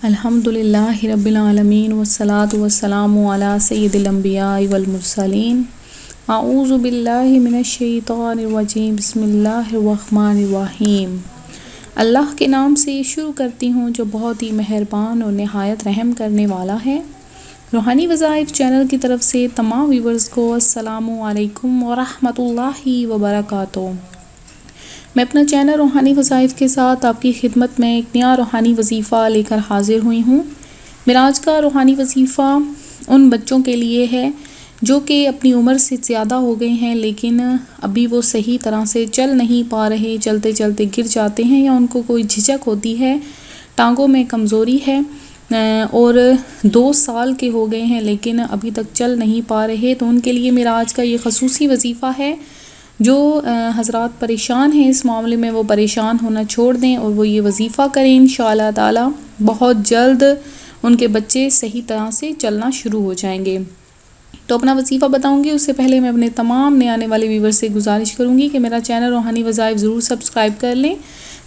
الحمدللہ رب العالمین والصلاة والسلام علی سید الانبیاء والمرسلین اعوذ باللہ من الشیطان الرجیم بسم اللہ الرحمن الرحیم۔ اللہ کے نام سے شروع کرتی ہوں جو بہت ہی مہربان اور نہایت رحم کرنے والا ہے۔ روحانی وظائف چینل کی طرف سے تمام ویورز کو السلام علیکم ورحمۃ اللہ وبرکاتہ۔ میں اپنا چینل روحانی وظائف کے ساتھ آپ کی خدمت میں ایک نیا روحانی وظیفہ لے کر حاضر ہوئی ہوں۔ میرا آج کا روحانی وظیفہ ان بچوں کے لیے ہے جو کہ اپنی عمر سے زیادہ ہو گئے ہیں لیکن ابھی وہ صحیح طرح سے چل نہیں پا رہے، چلتے چلتے گر جاتے ہیں یا ان کو کوئی جھجک ہوتی ہے، ٹانگوں میں کمزوری ہے اور 2 سال کے ہو گئے ہیں لیکن ابھی تک چل نہیں پا رہے۔ تو ان کے لیے میرا آج کا یہ خصوصی وظیفہ ہے۔ جو حضرات پریشان ہیں اس معاملے میں وہ پریشان ہونا چھوڑ دیں اور وہ یہ وظیفہ کریں، انشاءاللہ تعالی بہت جلد ان کے بچے صحیح طرح سے چلنا شروع ہو جائیں گے۔ تو اپنا وظیفہ بتاؤں گی اس سے پہلے میں اپنے تمام نئے آنے والے ویور سے گزارش کروں گی کہ میرا چینل روحانی وظائف ضرور سبسکرائب کر لیں،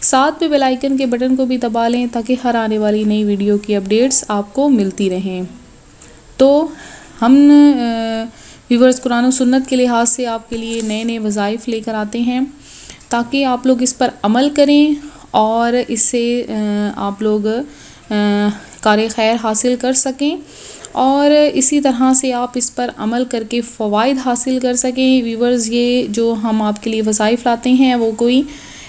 ساتھ میں بیل آئیکن کے بٹن کو بھی دبا لیں تاکہ ہر آنے والی نئی ویڈیو کی اپڈیٹس آپ کو ملتی رہیں۔ تو ہم ویورز قرآن و سنت کے لحاظ سے آپ کے لیے نئے نئے وظائف لے کر آتے ہیں تاکہ آپ لوگ اس پر عمل کریں اور اس سے آپ لوگ کار خیر حاصل کر سکیں اور اسی طرح سے آپ اس پر عمل کر کے فوائد حاصل کر سکیں۔ ویورز یہ جو ہم آپ کے لیے وظائف لاتے ہیں وہ کوئی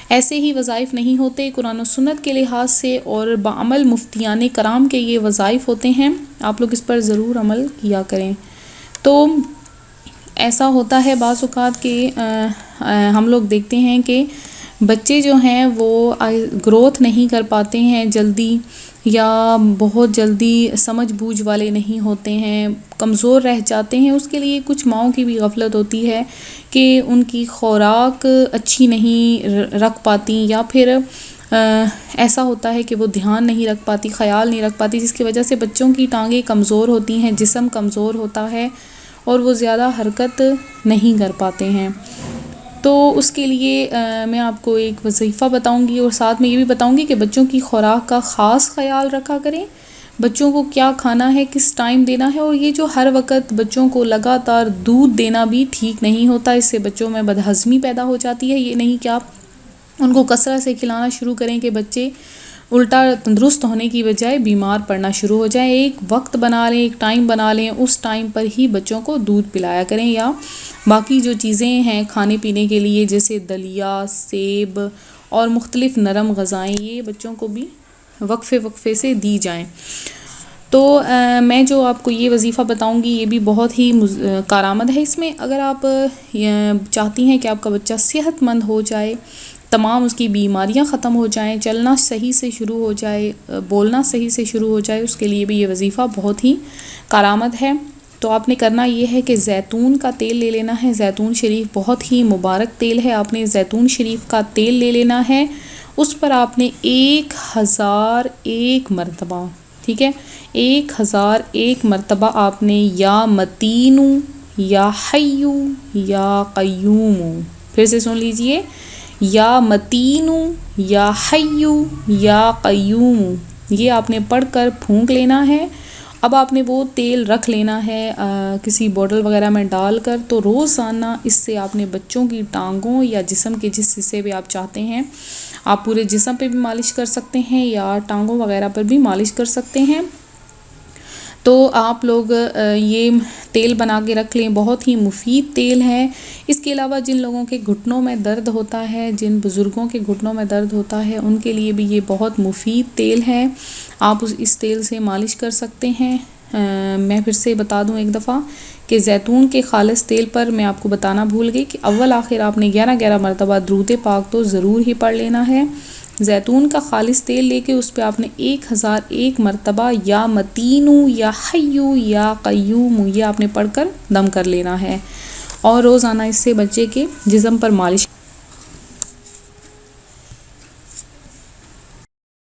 ایسے ہی وظائف نہیں ہوتے، قرآن و سنت کے لحاظ سے اور بعمل مفتیان کرام کے یہ وظائف ہوتے ہیں، آپ لوگ اس پر ضرور عمل کیا کریں۔ تو ایسا ہوتا ہے بعض اوقات کہ ہم لوگ دیکھتے ہیں کہ بچے جو ہیں وہ گروتھ نہیں کر پاتے ہیں جلدی یا بہت جلدی سمجھ بوجھ والے نہیں ہوتے ہیں، کمزور رہ جاتے ہیں۔ اس کے لیے کچھ ماؤں کی بھی غفلت ہوتی ہے کہ ان کی خوراک اچھی نہیں رکھ پاتی یا پھر ایسا ہوتا ہے کہ وہ دھیان نہیں رکھ پاتی، خیال نہیں رکھ پاتی، جس کی وجہ سے بچوں کی ٹانگیں کمزور ہوتی ہیں، جسم کمزور ہوتا ہے اور وہ زیادہ حرکت نہیں کر پاتے ہیں۔ تو اس کے لیے میں آپ کو ایک وظیفہ بتاؤں گی اور ساتھ میں یہ بھی بتاؤں گی کہ بچوں کی خوراک کا خاص خیال رکھا کریں، بچوں کو کیا کھانا ہے، کس ٹائم دینا ہے۔ اور یہ جو ہر وقت بچوں کو لگاتار دودھ دینا بھی ٹھیک نہیں ہوتا، اس سے بچوں میں بدہضمی پیدا ہو جاتی ہے۔ یہ نہیں کہ آپ ان کو کثرت سے کھلانا شروع کریں کہ بچے الٹا تندرست ہونے کی بجائے بیمار پڑنا شروع ہو جائیں۔ ایک وقت بنا لیں، ایک ٹائم بنا لیں، اس ٹائم پر ہی بچوں کو دودھ پلایا کریں یا باقی جو چیزیں ہیں کھانے پینے کے لیے جیسے دلیا، سیب اور مختلف نرم غذائیں یہ بچوں کو بھی وقفے سے دی جائیں۔ تو میں جو آپ کو یہ وظیفہ بتاؤں گی یہ بھی بہت ہی کارآمد ہے۔ اس میں اگر آپ چاہتی ہیں کہ آپ کا بچہ صحت مند ہو جائے، تمام اس کی بیماریاں ختم ہو جائیں، چلنا صحیح سے شروع ہو جائے، بولنا صحیح سے شروع ہو جائے، اس کے لیے بھی یہ وظیفہ بہت ہی کارآمد ہے۔ تو آپ نے کرنا یہ ہے کہ زیتون کا تیل لے لینا ہے۔ زیتون شریف بہت ہی مبارک تیل ہے، آپ نے زیتون شریف کا تیل لے لینا ہے۔ اس پر آپ نے 1001 مرتبہ، ٹھیک ہے، 1001 مرتبہ آپ نے یا متینو یا حیو یا قیوم، پھر سے سن لیجئے، یا متینو یا حیو یا قیوم، یہ آپ نے پڑھ کر پھونک لینا ہے۔ اب آپ نے وہ تیل رکھ لینا ہے کسی بوٹل وغیرہ میں ڈال کر، تو روزانہ اس سے آپ نے بچوں کی ٹانگوں یا جسم کے جس حصے پہ آپ چاہتے ہیں، آپ پورے جسم پہ بھی مالش کر سکتے ہیں یا ٹانگوں وغیرہ پر بھی مالش کر سکتے ہیں۔ تو آپ لوگ یہ تیل بنا کے رکھ لیں، بہت ہی مفید تیل ہے۔ اس کے علاوہ جن لوگوں کے گھٹنوں میں درد ہوتا ہے، جن بزرگوں کے گھٹنوں میں درد ہوتا ہے، ان کے لیے بھی یہ بہت مفید تیل ہے، آپ اس تیل سے مالش کر سکتے ہیں۔ میں پھر سے بتا دوں ایک دفعہ کہ زیتون کے خالص تیل پر میں آپ کو بتانا بھول گئی کہ اول آخر آپ نے 11 مرتبہ درود پاک تو ضرور ہی پڑھ لینا ہے۔ زیتون کا خالص تیل لے کے اس پہ آپ نے 1001 مرتبہ یا متینو یا حیو یا قیوم یہ آپ نے پڑھ کر دم کر لینا ہے اور روزانہ اس سے بچے کے جسم پر مالش